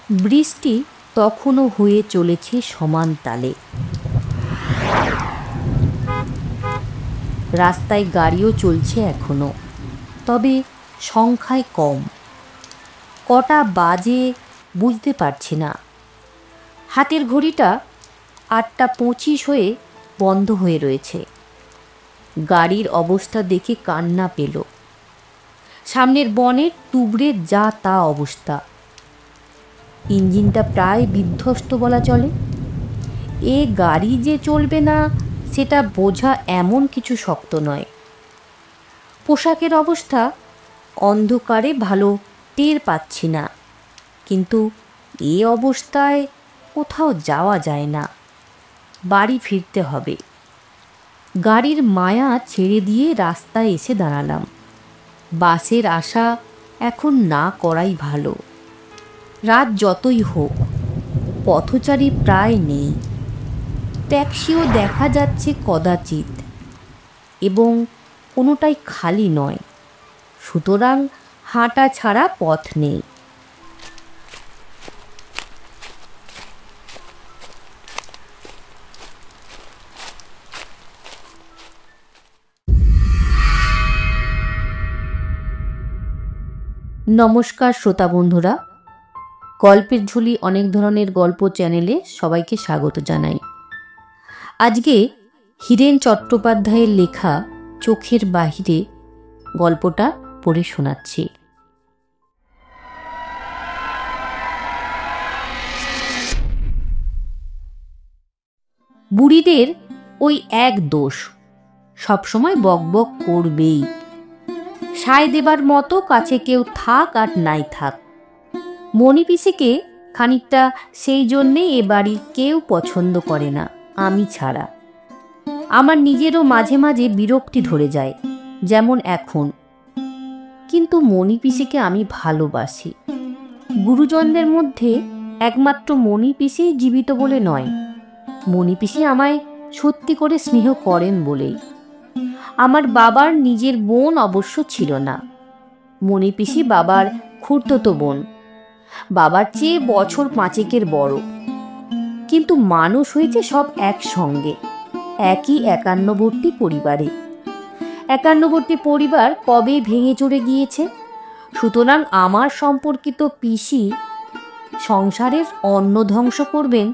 বৃষ্টি তখনও হয়ে চলেছে সমান তালে। রাস্তায় গাড়িও চলছে এখনো, তবে সংখ্যায় কম। কটা বাজে বুঝতে পারছি না। হাতের ঘড়িটা 8:25 হয়ে বন্ধ হয়ে রয়েছে। গাড়ির অবস্থা দেখে কান্না পেল। সামনের বনের তুবড়ে যা তা অবস্থা। ইঞ্জিনটা প্রায় বিধ্বস্ত বলা চলে। এ গাড়ি যে চলবে না সেটা বোঝা এমন কিছু শক্ত নয়। পোশাকের অবস্থা অন্ধকারে ভালো টের পাচ্ছি না, কিন্তু এ অবস্থায় কোথাও যাওয়া যায় না। বাড়ি ফিরতে হবে। গাড়ির মায়া ছেড়ে দিয়ে রাস্তায় এসে দাঁড়ালাম। বাসের আশা এখন না করাই ভালো। রাত যতই হোক, পথচারী প্রায় নেই। ট্যাক্সিও দেখা যাচ্ছে কদাচিৎ, এবং কোনোটাই খালি নয়। সুতরাং হাঁটা ছাড়া পথ নেই। নমস্কার শ্রোতা বন্ধুরা, গল্পের ঝুলি অনেক ধরনের গল্প চ্যানেলে সবাইকে স্বাগত জানাই। আজকে হীরেন চট্টোপাধ্যায়ের লেখা চোখের বাহিরে গল্পটা পড়ে শোনাচ্ছি। বুড়িদের ওই এক দোষ, সবসময় বকবক করবেই। সায় দেবার মতো কাছে কেউ থাক আর নাই থাক। মণি পিসিকে খানিকটা সেই জন্যেই এ বাড়ির কেউ পছন্দ করে না, আমি ছাড়া। আমার নিজেরও মাঝে মাঝে বিরক্তি ধরে যায়, যেমন এখন। কিন্তু মণি পিসিকে আমি ভালোবাসি। গুরুজনদের মধ্যে একমাত্র মণি পিসি জীবিত বলে নয়, মণি পিসি আমায় সত্যি করে স্নেহ করেন বলেই। আমার বাবার নিজের বোন অবশ্য ছিল না। মণি পিসি বাবার খুড়তুতো বোন, বাবার চেয়ে বছর 5 বড়। কিন্তু মানুষ হয়েছে সব একসঙ্গে, একই 51বর্তী পরিবারে। 51বর্তী পরিবার কবে ভেঙে চড়ে গিয়েছে। সুতরাং আমার সম্পর্কিত পিসি সংসারের অন্ন ধ্বংস করবেন,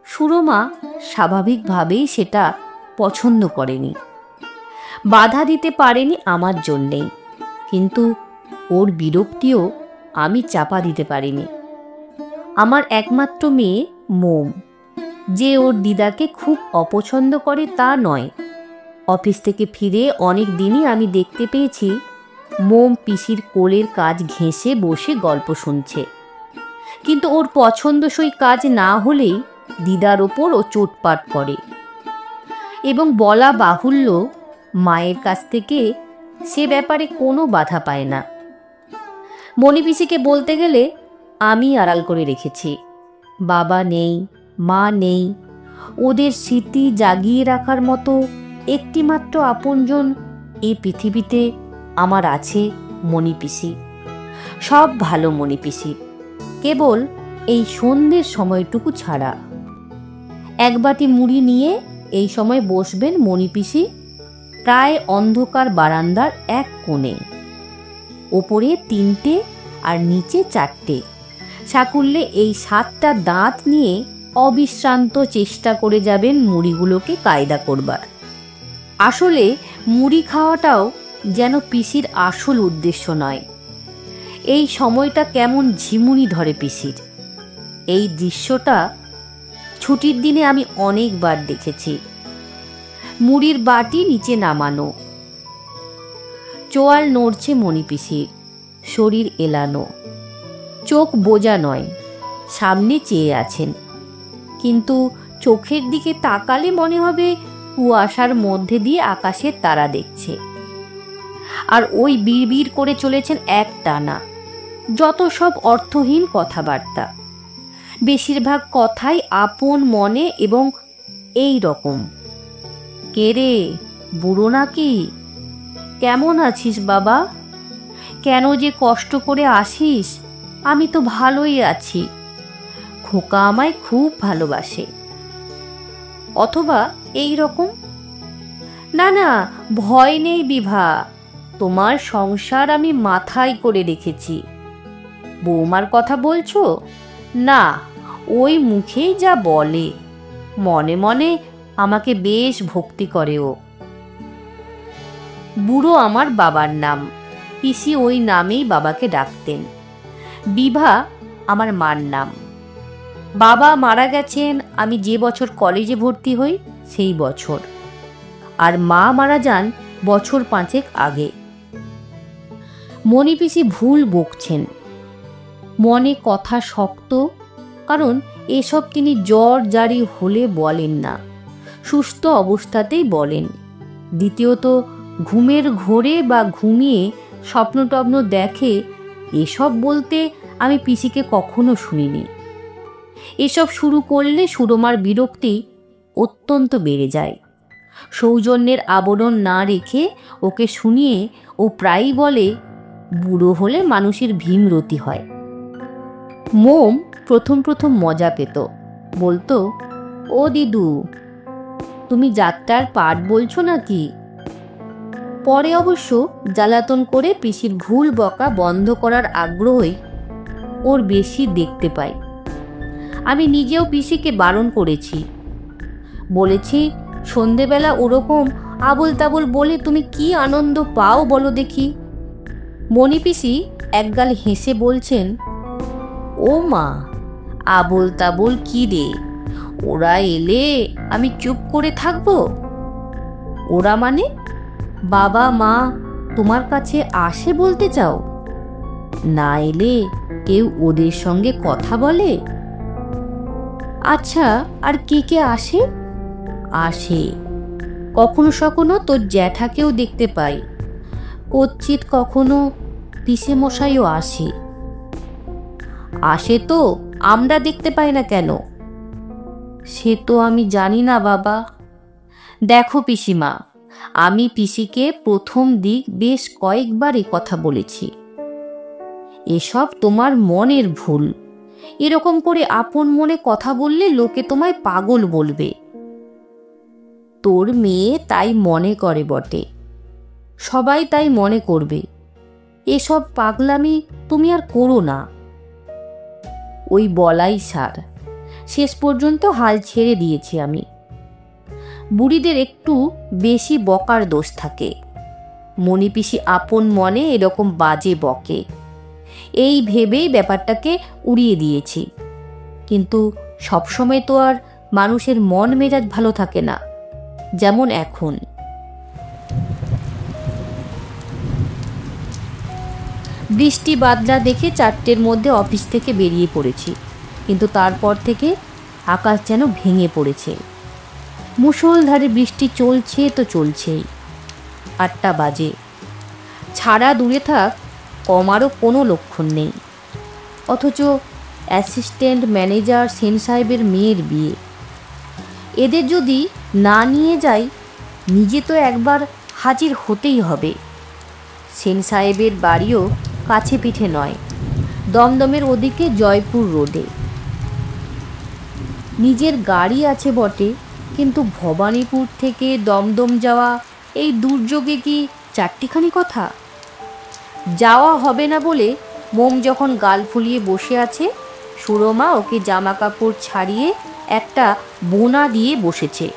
সুরমা স্বাভাবিকভাবেই সেটা পছন্দ করেনি। বাধা দিতে পারেনি আমার জন্যেই, কিন্তু ওর বিরক্তিও আমি চাপা দিতে পারিনি। আমার একমাত্র মেয়ে মোম, যে ওর দিদাকে খুব অপছন্দ করে তা নয়। অফিস থেকে ফিরে অনেক দিনই আমি দেখতে পেয়েছি মোম পিসির কোলের কাজ ঘেঁষে বসে গল্প শুনছে। কিন্তু ওর পছন্দসই কাজ না হলেই দিদার ওপর ও চোটপাট করে, এবং বলা বাহুল্য মায়ের কাছ থেকে সে ব্যাপারে কোনো বাধা পায় না। মণি পিসিকে বলতে গেলে আমি আড়াল করে রেখেছি। বাবা নেই, মা নেই। ওদের স্মৃতি জাগিয়ে রাখার মতো একটিমাত্র আপনজন এই পৃথিবীতে আমার আছে মণি পিসি। সব ভালো মণি পিসি, কেবল এই সন্ধ্যের সময়টুকু ছাড়া। এক বাটি মুড়ি নিয়ে এই সময় বসবেন মণি পিসি প্রায় অন্ধকার বারান্দার এক কোণে। ওপরে 3টে আর নিচে 4টে সাকুল্যে এই 7টা দাঁত নিয়ে অবিশ্রান্ত চেষ্টা করে যাবেন মুড়িগুলোকে কায়দা করবার। আসলে মুড়ি খাওয়াটাও যেন পিসির আসল উদ্দেশ্য নয়। এই সময়টা কেমন ঝিমুনি ধরে পিসির। এই দৃশ্যটা ছুটির দিনে আমি অনেকবার দেখেছি। মুড়ির বাটি নিচে নামানো, চোয়াল নড়ছে মণি পিসির, শরীর এলানো, চোখ বোজা নয়, সামনে চেয়ে আছেন। কিন্তু চোখের দিকে তাকালে মনে হবে কুয়াশার মধ্যে দিয়ে আকাশের তারা দেখছে। আর ওই বিড়বিড় করে চলেছেন এক টানা যত সব অর্থহীন কথাবার্তা। বেশিরভাগ কথাই আপন মনে এবং এই রকম। কে রে, বুড়ো নাকি? কেমন আছিস বাবা? কেন যে কষ্ট করে আসিস? আমি তো ভালোই আছি। খোকা আমায় খুব ভালোবাসে। অথবা এই রকম, না না, ভয় নেই বিভা, তোমার সংসার আমি মাথায় করে রেখেছি। বৌমার কথা বলছো? না, ওই মুখেই যা বলে, মনে মনে আমাকে বেশ ভক্তি করে ও। বুড়ো আমার বাবার নাম, পিসি ওই নামেই বাবাকে ডাকতেন। বিভা আমার মার নাম। বাবা মারা গেছেন আমি যে বছর কলেজে ভর্তি হই সেই বছর, আর মা মারা যান বছর 5 আগে। মণি পিসি ভুল বকছেন, মনে কথা শক্ত, কারণ এসব তিনি জ্বর জারি হলে বলেন না, সুস্থ অবস্থাতেই বলেন। দ্বিতীয়ত, ঘুমের ঘোরে বা ঘুমিয়ে স্বপ্ন টপ্ন দেখে, এসব বলতে আমি পিসিকে কখনো শুনিনি। এসব শুরু করলে সুরমার বিরক্তি অত্যন্ত বেড়ে যায়। সৌজন্যের আবরণ না রেখে ওকে শুনিয়ে ও প্রায়ই বলে, বুড়ো হলে মানুষের ভীমরতি হয়। মোম প্রথম প্রথম মজা পেত, বলতো, ও দিদু, তুমি যাত্রার পাঠ বলছো নাকি? পরে অবশ্য জ্বালাতন করে পিসির ভুল বকা বন্ধ করার আগ্রহই ওর বেশি দেখতে পাই। আমি নিজেও পিসিকে বারণ করেছি, বলেছি, সন্ধেবেলা ওরকম আবোল তাবোল বলে তুমি কি আনন্দ পাও বলো দেখি। মণি পিসি একগাল হেসে বলছেন, ও মা, আবোল তাবোল কি রে, ওরা এলে আমি চুপ করে থাকবো? ওরা মানে বাবা মা তোমার কাছে আসে বলতে চাও? না এলে কেউ ওদের সঙ্গে কথা বলে? আচ্ছা, আর কে কে আসে? আসে, কখনো সখনো তোর জ্যাঠাকেও দেখতে পাই, কচ্ছিত কখনো পিসে মশাইও আসে। আসে তো আমরা দেখতে পাই না কেন? সে তো আমি জানি না বাবা। দেখো পিসিমা, আমি পিসিকে প্রথম দিক বেশ কয়েকবার এ কথা বলেছি, এসব তোমার মনের ভুল। এরকম করে আপন মনে কথা বললে লোকে তোমায় পাগল বলবে। তোর মেয়ে তাই মনে করে বটে, সবাই তাই মনে করবে। এসব পাগলামি তুমি আর করো না। ওই বলাই সার, শেষ পর্যন্ত হাল ছেড়ে দিয়েছি আমি। বুড়িদের একটু বেশি বকার দোষ থাকে। মণি পিসি আপন মনে এরকম বাজে বকে, এই ভেবেই ব্যাপারটাকে উড়িয়ে দিয়েছি। কিন্তু সবসময় তো আর মানুষের মন মেজাজ ভালো থাকে না, যেমন এখন। বৃষ্টি বাদলা দেখে 4টের মধ্যে অফিস থেকে বেরিয়ে পড়েছি, কিন্তু তারপর থেকে আকাশ যেন ভেঙে পড়েছে। মুষলধারে বৃষ্টি চলছে তো চলছেই। 8টা বাজে, ছাড়া দূরে থাক, কমারও কোনো লক্ষণ নেই। অথচ অ্যাসিস্ট্যান্ট ম্যানেজার সেন সাহেবের মেয়ের বিয়ে। এদের যদি না নিয়ে যাই, নিজে তো একবার হাজির হতেই হবে। সেন সাহেবের বাড়িও কাছে পিঠে নয়, দমদমের ওদিকে জয়পুর রোডে। নিজের গাড়ি আছে বটে, কিন্তু ভবানীপুর থেকে দমদম যাওয়া এই দুর্যোগে কি 4টিখানি কথা? যাওয়া হবে না বলে মোম যখন গাল ফুলিয়ে বসে আছে, সুরমা ওকে জামা কাপড় ছাড়িয়ে একটা বোনা দিয়ে বসেছে।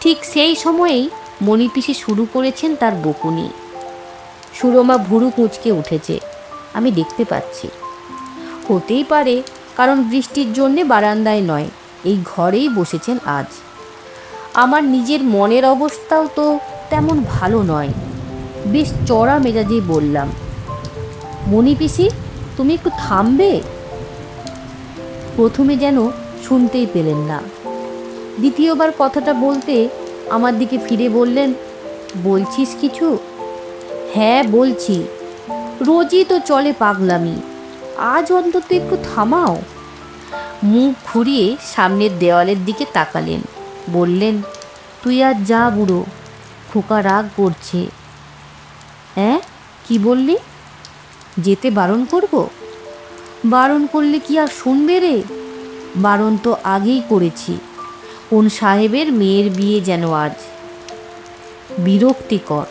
ঠিক সেই সময়েই মণি পিসি শুরু করেছেন তার বকুনি। সুরমা ভুরু কুঁচকে উঠেছে, আমি দেখতে পাচ্ছি। হতেই পারে কারণ বৃষ্টির জন্যে বারান্দায় নয়, এই ঘরেই বসেছেন আজ। আমার নিজের মনের অবস্থাও তো তেমন ভালো নয়। বেশ চড়া মেজাজেই বললাম, মণি পিসি, তুমি একটু থামবে? প্রথমে যেন শুনতেই পেলেন না। দ্বিতীয়বার কথাটা বলতে আমার দিকে ফিরে বললেন, বলছিস কিছু? হ্যাঁ বলছি, রোজই তো চলে পাগলামি, আজ অন্তত একটু থামাও। মুখ ঘুরিয়ে সামনের দেওয়ালের দিকে তাকালেন, বললেন, তুই আর যা বুড়ো, খোকা রাগ করছে। হ্যাঁ, কি বললি? যেতে বারণ করব? বারণ করলে কি আর শুনবে রে? বারণ তো আগেই করেছি, কোন সাহেবের মেয়ের বিয়ে যেন আজ। বিরক্তিকর।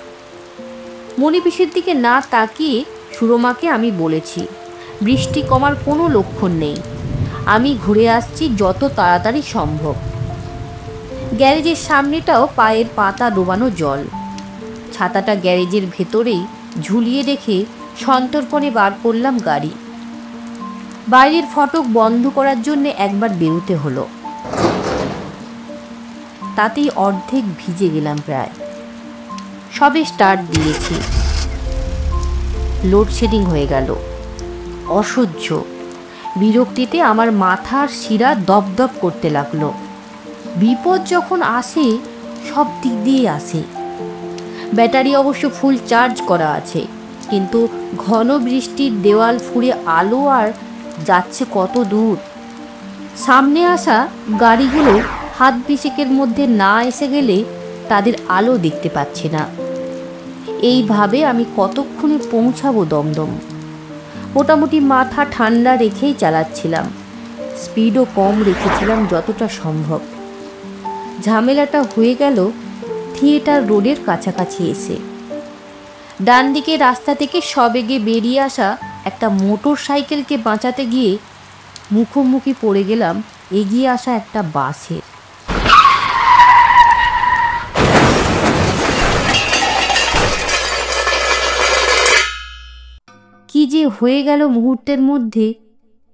মণিপিসের দিকে না তাকিয়ে সুরমাকে আমি বলেছি, বৃষ্টি কমার কোনো লক্ষণ নেই, আমি ঘুরে আসছি যত তাড়াতাড়ি সম্ভব। গ্যারেজের সামনেটাও পায়ের পাতা ডোবানো জল। ছাতাটা গ্যারেজের ভেতরেই ঝুলিয়ে রেখে সন্তর্পণে বার করলাম গাড়ি। বাইরের ফটক বন্ধ করার জন্য একবার বেরোতে হলো, তাতেই অর্ধেক ভিজে গেলাম প্রায়। সবে স্টার্ট দিয়েছি, লোডশেডিং হয়ে গেল। অসহ্য বিরক্তিতে আমার মাথার শিরা দপদপ করতে লাগলো। বিপদ যখন আসে সব দিক দিয়ে আসে। ব্যাটারি অবশ্য ফুল চার্জ করা আছে, কিন্তু ঘন বৃষ্টির দেওয়াল ফুঁড়ে আলো আর যাচ্ছে কত দূর। সামনে আসা গাড়িগুলো হাত বিশেকের মধ্যে না এসে গেলে তাদের আলো দেখতে পাচ্ছি না। এইভাবে আমি কতক্ষণে পৌঁছাবো দমদম। মোটামুটি মাথা ঠান্ডা রেখেই চালাচ্ছিলাম, স্পিডও কম রেখেছিলাম যতটা সম্ভব। ঝামেলাটা হয়ে গেল থিয়েটার রোডের কাছাকাছি এসে। ডান দিকে রাস্তা থেকে সবেগে বেরিয়ে আসা একটা মোটর সাইকেলকে বাঁচাতে গিয়ে মুখোমুখি পড়ে গেলাম এগিয়ে আসা একটা বাসের। কি যে হয়ে গেল মুহূর্তের মধ্যে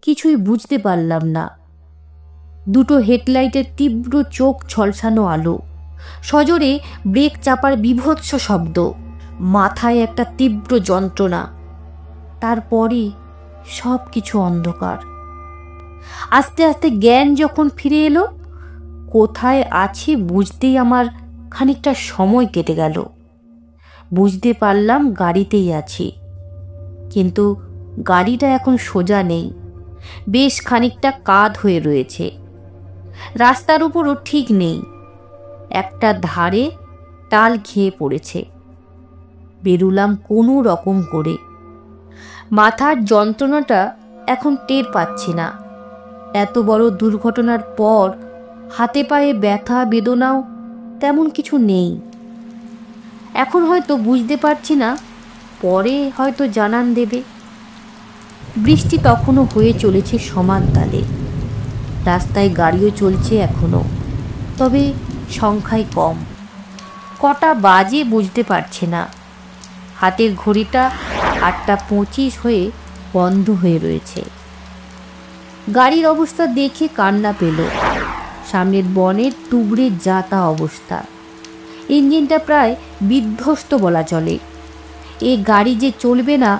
কিছুই বুঝতে পারলাম না। দুটো হেডলাইটের তীব্র চোখ ঝলসানো আলো, সজোরে ব্রেক চাপার বীভৎস শব্দ, মাথায় একটা তীব্র যন্ত্রণা, তারপরে সব কিছু অন্ধকার। আস্তে আস্তে জ্ঞান যখন ফিরে এলো, কোথায় আছি বুঝতেই আমার খানিকটা সময় কেটে গেল। বুঝতে পারলাম গাড়িতেই আছি, কিন্তু গাড়িটা এখন সোজা নেই, বেশ খানিকটা কাত হয়ে রয়েছে। রাস্তার উপরও ঠিক নেই, একটা ধারে টাল খেয়ে পড়েছে। বেরুলাম কোনো রকম করে। মাথার যন্ত্রণাটা এখন টের পাচ্ছি না। এত বড় দুর্ঘটনার পর হাতে পায়ে ব্যথা বেদনাও তেমন কিছু নেই। এখন হয়তো বুঝতে পারছি না, পরে হয়তো জানান দেবে। বৃষ্টি তখনও হয়ে চলেছে সমান তালে। রাস্তায় গাড়িও চলছে এখনো, তবে সংখ্যায় কম। কটা বাজে বুঝতে পারছে না। হাতের ঘড়িটা 8:25 হয়ে বন্ধ হয়ে রয়েছে। গাড়ির অবস্থা দেখে কান্না পেল। সামনের বনের টুবড়ে যাতা অবস্থা, ইঞ্জিনটা প্রায় বিধ্বস্ত বলা চলে। এ গাড়ি যে চলবে না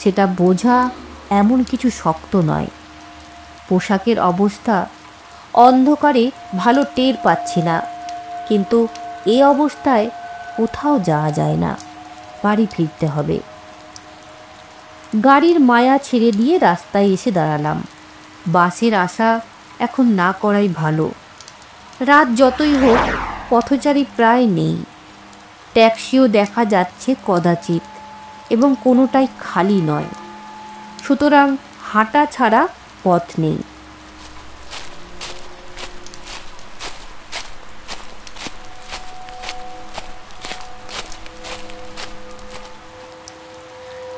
সেটা বোঝা এমন কিছু শক্ত নয়। পোশাকের অবস্থা অন্ধকারে ভালো টের পাচ্ছি না, কিন্তু এ অবস্থায় কোথাও যাওয়া যায় না, বাড়ি ফিরতে হবে। গাড়ির মায়া ছেড়ে দিয়ে রাস্তায় এসে দাঁড়ালাম। বাসের আশা এখন না করাই ভালো। রাত যতই হোক পথচারী প্রায় নেই। ট্যাক্সিও দেখা যাচ্ছে কদাচিৎ, এবং কোনোটাই খালি নয়। সুতরাং হাঁটা ছাড়া পথ নেই।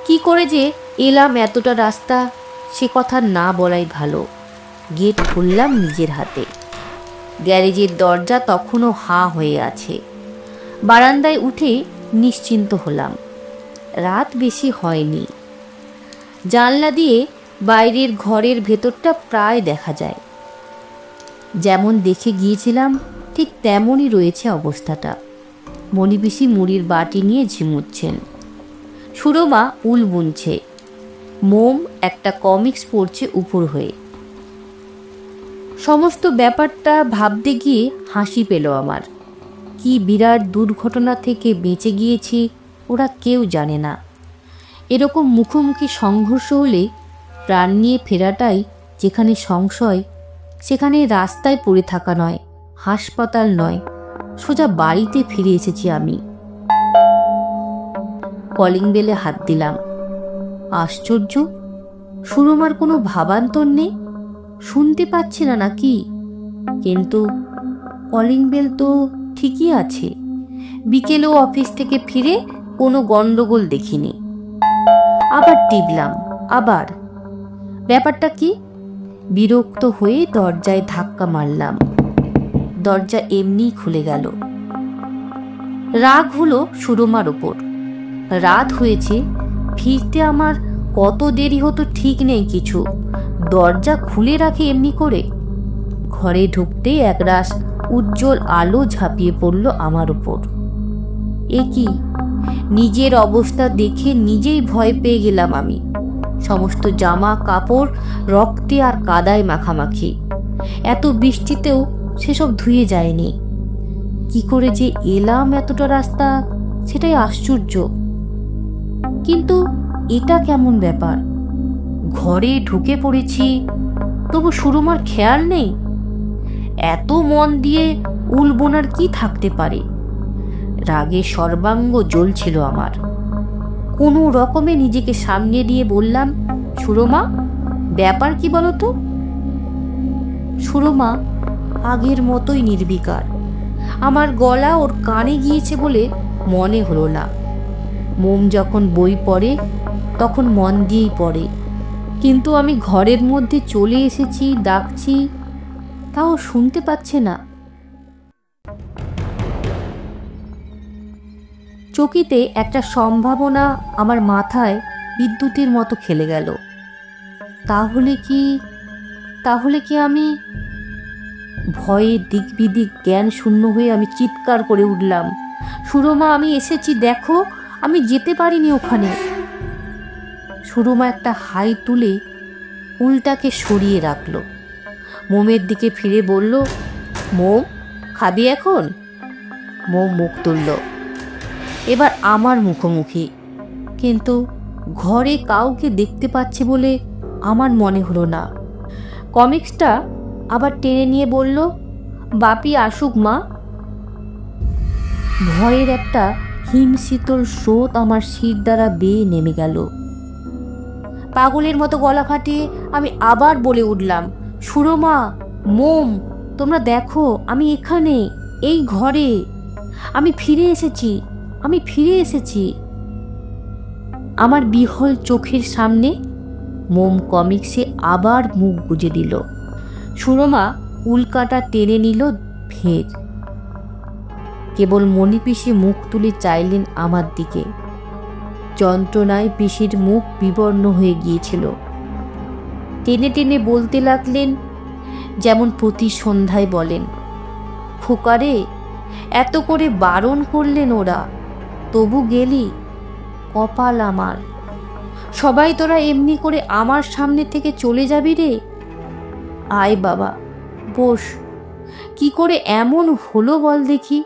কি করে যে এলাম এতটা রাস্তা সে কথা না বলাই ভালো। গেট খুললাম নিজের হাতে। গ্যারেজের দরজা তখনও হাঁ হয়ে আছে। বারান্দায় উঠে নিশ্চিন্ত হলাম। রাত বেশি হয়নি। জানলা দিয়ে বাইরের ঘরের ভেতরটা প্রায় দেখা যায়। যেমন দেখে গিয়েছিলাম ঠিক তেমনই রয়েছে অবস্থাটা। মণিপিসি মুড়ির বাটি নিয়ে ঝিমুচ্ছেন। সুরমা উল বুনছে। মোম একটা কমিক্স পড়ছে উপর হয়ে। সমস্ত ব্যাপারটা ভাবতে গিয়ে হাসি পেল আমার। কি বিরাট দুর্ঘটনা থেকে বেঁচে গিয়েছি ওরা কেউ জানে না। এরকম মুখোমুখি সংঘর্ষ হলে প্রাণ নিয়ে ফেরাটাই যেখানে সংশয়, সেখানে রাস্তায় পড়ে থাকা নয়, হাসপাতাল নয়, সোজা বাড়িতে ফিরে এসেছি আমি। কলিং বেলে হাত দিলাম। আশ্চর্য, সুরমার কোনো ভাবান্তর নেই। শুনতে পাচ্ছি না নাকি? কিন্তু কলিং বেল তো ঠিকই আছে। বিকেলেও অফিস থেকে ফিরে কোনো গন্ডগোল দেখিনি। আবার টিপলাম, আবার। ব্যাপারটা কি? বিরক্ত হয়ে দরজায় ধাক্কা মারলাম। দরজা এমনিই খুলে গেল। রাগ হলো সুরমার ওপর। রাত হয়েছে, ফিরতে আমার কত দেরি হতো ঠিক নেই কিছু। দরজা খুলে রাখে এমনি করে। ঘরে ঢুকতেই একরাশ উজ্জ্বল আলো ঝাঁপিয়ে পড়ল আমার উপর। এ কি? নিজের অবস্থা দেখে নিজেই ভয় পেয়ে গেলাম আমি। সমস্ত জামা কাপড় রক্তে আর কাদায় মাখামাখি। এত বৃষ্টিতেও সেসব ধুয়ে যায়নি। কি করে যে এলাম এতটা রাস্তা, সেটাই আশ্চর্য। কিন্তু এটা কেমন ব্যাপার? ঘরে ঢুকে পড়েছি, তবু সুরমার খেয়াল নেই। এত মন দিয়ে উল বোনার কি থাকতে পারে? রাগে সর্বাঙ্গ জ্বলছিল আমার। কোনো রকমে নিজেকে সামনে দিয়ে বললাম, সুরমা, ব্যাপার কি বলতো? সুরমা আগের মতোই নির্বিকার। আমার গলা ওর কানে গিয়েছে বলে মনে হলো না। মোম যখন বই পড়ে তখন মন দিয়েই পড়ে। কিন্তু আমি ঘরের মধ্যে চলে এসেছি, ডাকছি, তাও শুনতে পাচ্ছে না। চকিতে একটা সম্ভাবনা আমার মাথায় বিদ্যুতের মতো খেলে গেল। তাহলে কি আমি? ভয়ে দিক বিদিক জ্ঞান শূন্য হয়ে আমি চিৎকার করে উঠলাম, সুরমা, আমি এসেছি, দেখো, আমি যেতে পারিনি ওখানে। সুরমা একটা হাই তুলে উলটাকে সরিয়ে রাখলো। মোমের দিকে ফিরে বলল, মোম, খাবি এখন? মোম মুখ তুলল। এবার আমার মুখোমুখি। কিন্তু ঘরে কাউকে দেখতে পাচ্ছে বলে আমার মনে হলো না। কমিক্সটা আবার টেনে নিয়ে বলল, বাপি আসুক মা। ভয়ের একটা হিমশীতল স্রোত আমার শির দ্বারা বেয়ে নেমে গেল। পাগলের মতো গলা ফাটিয়ে আমি আবার বলে উঠলাম, সুরমা, মোম, তোমরা দেখো, আমি এখানে, এই ঘরে। আমি ফিরে এসেছি। আমার বিহল চোখের সামনে মোম কমিক্সে আবার মুখ গুজে দিল। সুরমা উল্কাটা টেনে নিল ফের। কেবল মণি পিসি মুখ তুলে চাইলেন আমার দিকে। যন্ত্রণায় পিসির মুখ বিবর্ণ হয়ে গিয়েছিল। টেনে টেনে বলতে লাগলেন, যেমন প্রতি সন্ধ্যায় বলেন, খোকারে, এত করে বারণ করলেন ওরা, তবু গেলি, কপাল আমার। সবাই তোরা এমনি করে আমার সামনে থেকে চলে যাবি রে। আয় বাবা, বস। কি করে এমন হলো বল দেখি?